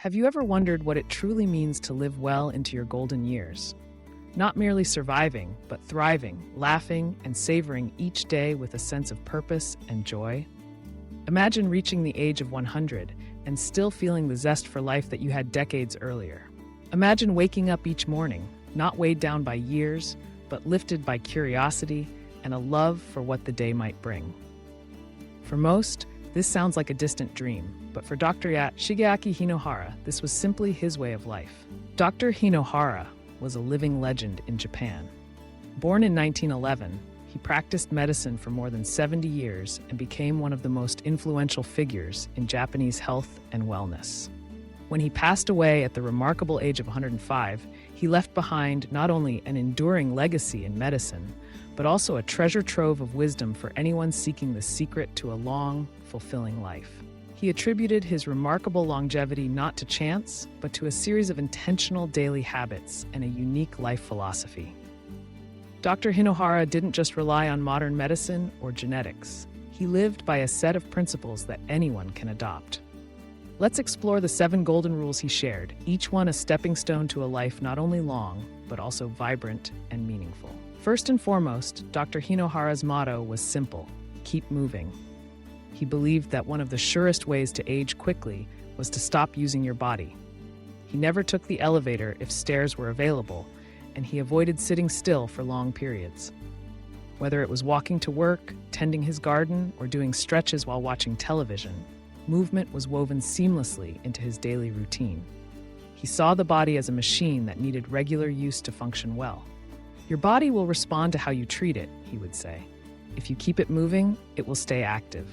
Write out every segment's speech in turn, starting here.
Have you ever wondered what it truly means to live well into your golden years? Not merely surviving, but thriving, laughing, and savoring each day with a sense of purpose and joy? Imagine reaching the age of 100 and still feeling the zest for life that you had decades earlier. Imagine waking up each morning, not weighed down by years, but lifted by curiosity and a love for what the day might bring. For most, this sounds like a distant dream, but for Dr. Shigeaki Hinohara, this was simply his way of life. Dr. Hinohara was a living legend in Japan. Born in 1911, he practiced medicine for more than 70 years and became one of the most influential figures in Japanese health and wellness. When he passed away at the remarkable age of 105, he left behind not only an enduring legacy in medicine, but also a treasure trove of wisdom for anyone seeking the secret to a long, fulfilling life. He attributed his remarkable longevity not to chance, but to a series of intentional daily habits and a unique life philosophy. Dr. Hinohara didn't just rely on modern medicine or genetics. He lived by a set of principles that anyone can adopt. Let's explore the 7 golden rules he shared, each one a stepping stone to a life not only long, but also vibrant and meaningful. First and foremost, Dr. Hinohara's motto was simple: keep moving. He believed that one of the surest ways to age quickly was to stop using your body. He never took the elevator if stairs were available, and he avoided sitting still for long periods. Whether it was walking to work, tending his garden, or doing stretches while watching television, movement was woven seamlessly into his daily routine. He saw the body as a machine that needed regular use to function well. Your body will respond to how you treat it, he would say. If you keep it moving, it will stay active.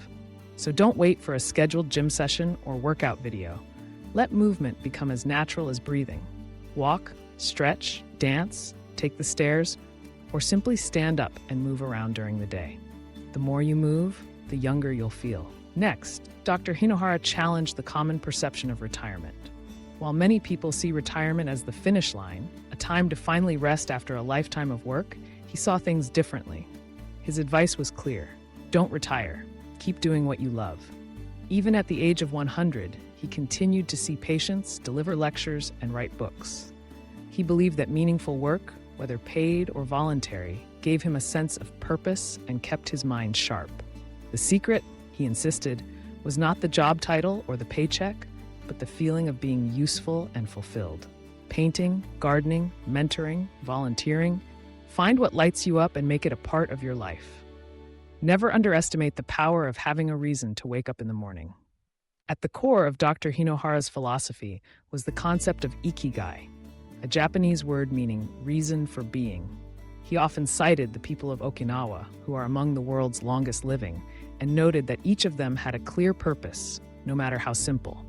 So don't wait for a scheduled gym session or workout video. Let movement become as natural as breathing. Walk, stretch, dance, take the stairs, or simply stand up and move around during the day. The more you move, the younger you'll feel. Next, Dr. Hinohara challenged the common perception of retirement. While many people see retirement as the finish line, a time to finally rest after a lifetime of work, he saw things differently. His advice was clear: don't retire. Keep doing what you love. Even at the age of 100, he continued to see patients, deliver lectures, and write books. He believed that meaningful work, whether paid or voluntary, gave him a sense of purpose and kept his mind sharp. The secret, he insisted, was not the job title or the paycheck, but the feeling of being useful and fulfilled. Painting, gardening, mentoring, volunteering, find what lights you up and make it a part of your life. Never underestimate the power of having a reason to wake up in the morning. At the core of Dr. Hinohara's philosophy was the concept of ikigai, a Japanese word meaning reason for being. He often cited the people of Okinawa, who are among the world's longest living, and noted that each of them had a clear purpose, no matter how simple.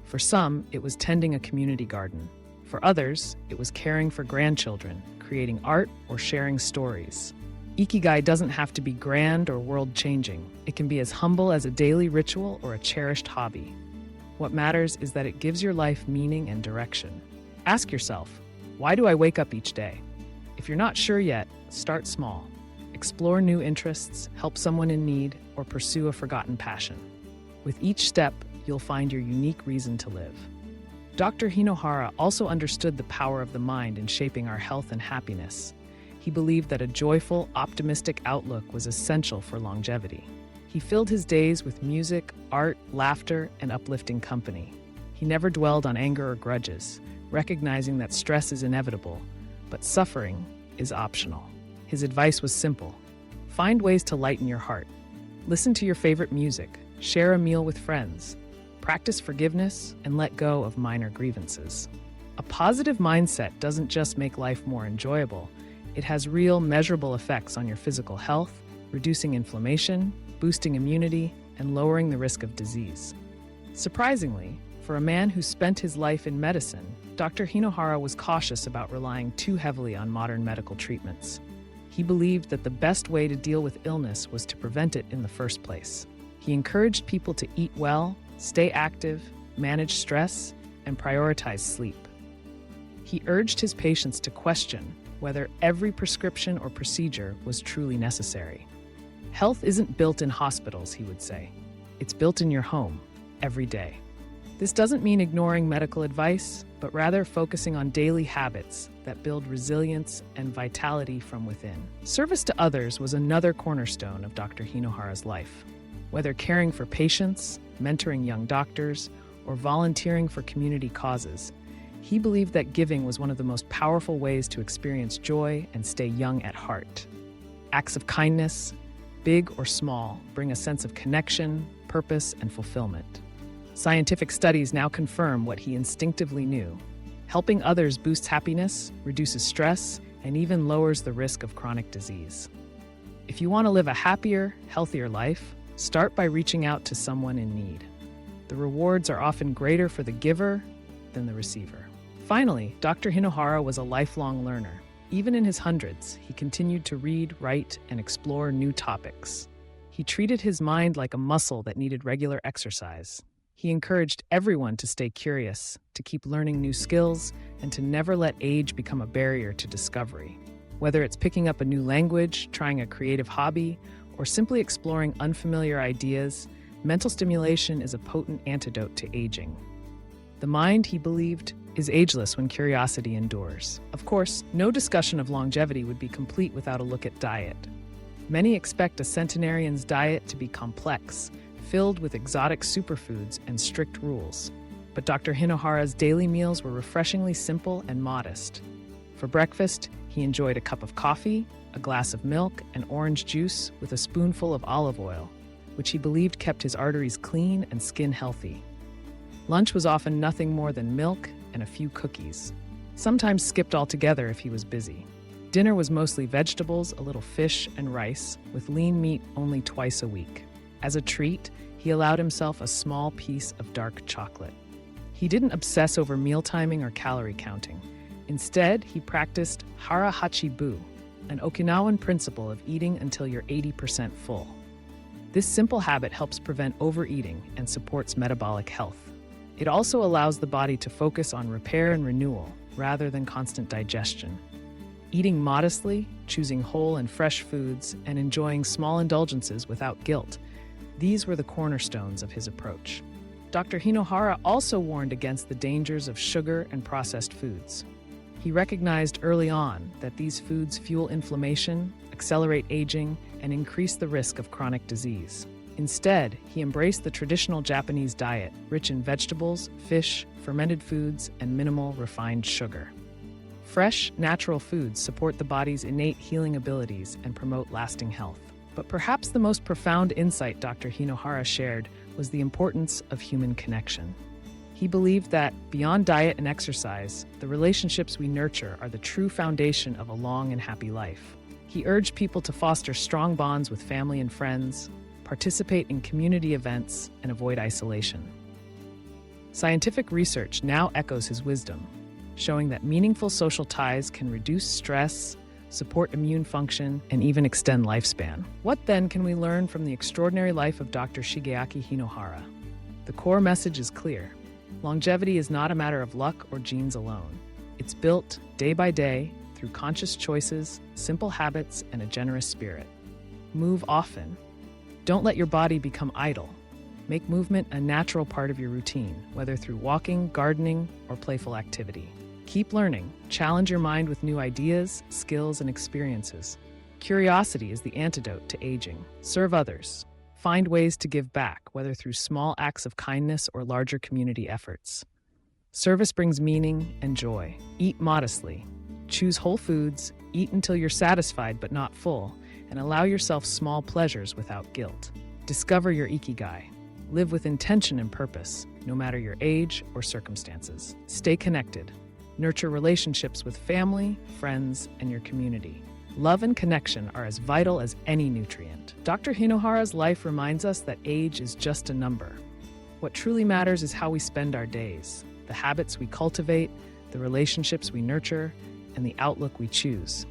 For some, it was tending a community garden. For others, it was caring for grandchildren, creating art, or sharing stories. Ikigai doesn't have to be grand or world-changing. It can be as humble as a daily ritual or a cherished hobby. What matters is that it gives your life meaning and direction. Ask yourself, why do I wake up each day? If you're not sure yet, start small. Explore new interests, help someone in need, or pursue a forgotten passion. With each step, you'll find your unique reason to live. Dr. Hinohara also understood the power of the mind in shaping our health and happiness. He believed that a joyful, optimistic outlook was essential for longevity. He filled his days with music, art, laughter, and uplifting company. He never dwelled on anger or grudges, recognizing that stress is inevitable, but suffering is optional. His advice was simple: find ways to lighten your heart. Listen to your favorite music, share a meal with friends, practice forgiveness, and let go of minor grievances. A positive mindset doesn't just make life more enjoyable, it has real, measurable effects on your physical health, reducing inflammation, boosting immunity, and lowering the risk of disease. Surprisingly, for a man who spent his life in medicine, Dr. Hinohara was cautious about relying too heavily on modern medical treatments. He believed that the best way to deal with illness was to prevent it in the first place. He encouraged people to eat well, stay active, manage stress, and prioritize sleep. He urged his patients to question whether every prescription or procedure was truly necessary. Health isn't built in hospitals, he would say. It's built in your home, every day. This doesn't mean ignoring medical advice, but rather focusing on daily habits that build resilience and vitality from within. Service to others was another cornerstone of Dr. Hinohara's life. Whether caring for patients, mentoring young doctors, or volunteering for community causes, he believed that giving was one of the most powerful ways to experience joy and stay young at heart. Acts of kindness, big or small, bring a sense of connection, purpose, and fulfillment. Scientific studies now confirm what he instinctively knew. Helping others boosts happiness, reduces stress, and even lowers the risk of chronic disease. If you want to live a happier, healthier life, start by reaching out to someone in need. The rewards are often greater for the giver than the receiver. Finally, Dr. Hinohara was a lifelong learner. Even in his hundreds, he continued to read, write, and explore new topics. He treated his mind like a muscle that needed regular exercise. He encouraged everyone to stay curious, to keep learning new skills, and to never let age become a barrier to discovery. Whether it's picking up a new language, trying a creative hobby, or simply exploring unfamiliar ideas, mental stimulation is a potent antidote to aging. The mind, he believed, is ageless when curiosity endures. Of course, no discussion of longevity would be complete without a look at diet. Many expect a centenarian's diet to be complex, filled with exotic superfoods and strict rules. But Dr. Hinohara's daily meals were refreshingly simple and modest. For breakfast, he enjoyed a cup of coffee, a glass of milk, and orange juice with a spoonful of olive oil, which he believed kept his arteries clean and skin healthy. Lunch was often nothing more than milk and a few cookies, sometimes skipped altogether if he was busy. Dinner was mostly vegetables, a little fish, and rice, with lean meat only twice a week. As a treat, he allowed himself a small piece of dark chocolate. He didn't obsess over meal timing or calorie counting. Instead, he practiced hara hachi-bu, an Okinawan principle of eating until you're 80% full. This simple habit helps prevent overeating and supports metabolic health. It also allows the body to focus on repair and renewal rather than constant digestion. Eating modestly, choosing whole and fresh foods, and enjoying small indulgences without guilt, these were the cornerstones of his approach. Dr. Hinohara also warned against the dangers of sugar and processed foods. He recognized early on that these foods fuel inflammation, accelerate aging, and increase the risk of chronic disease. Instead, he embraced the traditional Japanese diet, rich in vegetables, fish, fermented foods, and minimal refined sugar. Fresh, natural foods support the body's innate healing abilities and promote lasting health. But perhaps the most profound insight Dr. Hinohara shared was the importance of human connection. He believed that, beyond diet and exercise, the relationships we nurture are the true foundation of a long and happy life. He urged people to foster strong bonds with family and friends, participate in community events, and avoid isolation. Scientific research now echoes his wisdom, showing that meaningful social ties can reduce stress, support immune function, and even extend lifespan. What then can we learn from the extraordinary life of Dr. Shigeaki Hinohara? The core message is clear. Longevity is not a matter of luck or genes alone. It's built day by day through conscious choices, simple habits, and a generous spirit. Move often. Don't let your body become idle. Make movement a natural part of your routine, whether through walking, gardening, or playful activity. Keep learning. Challenge your mind with new ideas, skills, and experiences. Curiosity is the antidote to aging. Serve others. Find ways to give back, whether through small acts of kindness or larger community efforts. Service brings meaning and joy. Eat modestly. Choose whole foods, eat until you're satisfied but not full, and allow yourself small pleasures without guilt. Discover your ikigai. Live with intention and purpose, no matter your age or circumstances. Stay connected. Nurture relationships with family, friends, and your community. Love and connection are as vital as any nutrient. Dr. Hinohara's life reminds us that age is just a number. What truly matters is how we spend our days, the habits we cultivate, the relationships we nurture, and the outlook we choose.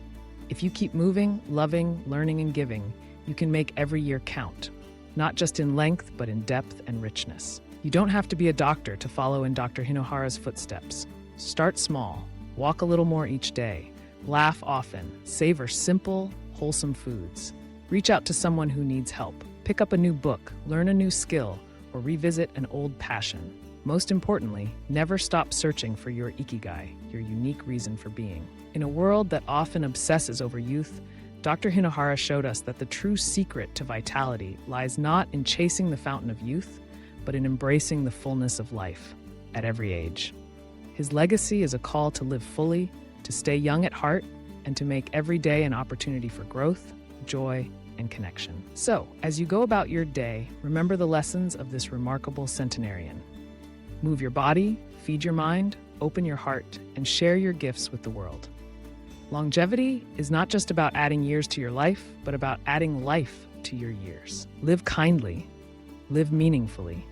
If you keep moving, loving, learning, and giving, you can make every year count, not just in length, but in depth and richness. You don't have to be a doctor to follow in Dr. Hinohara's footsteps. Start small, walk a little more each day, laugh often, savor simple, wholesome foods. Reach out to someone who needs help. Pick up a new book, learn a new skill, or revisit an old passion. Most importantly, never stop searching for your ikigai, your unique reason for being. In a world that often obsesses over youth, Dr. Hinohara showed us that the true secret to vitality lies not in chasing the fountain of youth, but in embracing the fullness of life at every age. His legacy is a call to live fully, to stay young at heart, and to make every day an opportunity for growth, joy, and connection. So, as you go about your day, remember the lessons of this remarkable centenarian. Move your body, feed your mind, open your heart, and share your gifts with the world. Longevity is not just about adding years to your life, but about adding life to your years. Live kindly, live meaningfully,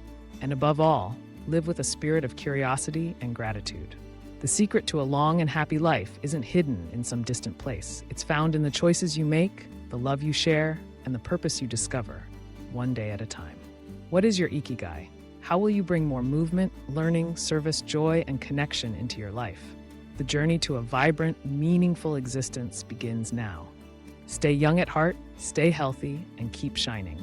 and above all, live with a spirit of curiosity and gratitude. The secret to a long and happy life isn't hidden in some distant place. It's found in the choices you make, the love you share, and the purpose you discover, one day at a time. What is your ikigai? How will you bring more movement, learning, service, joy, and connection into your life? The journey to a vibrant, meaningful existence begins now. Stay young at heart, stay healthy, and keep shining.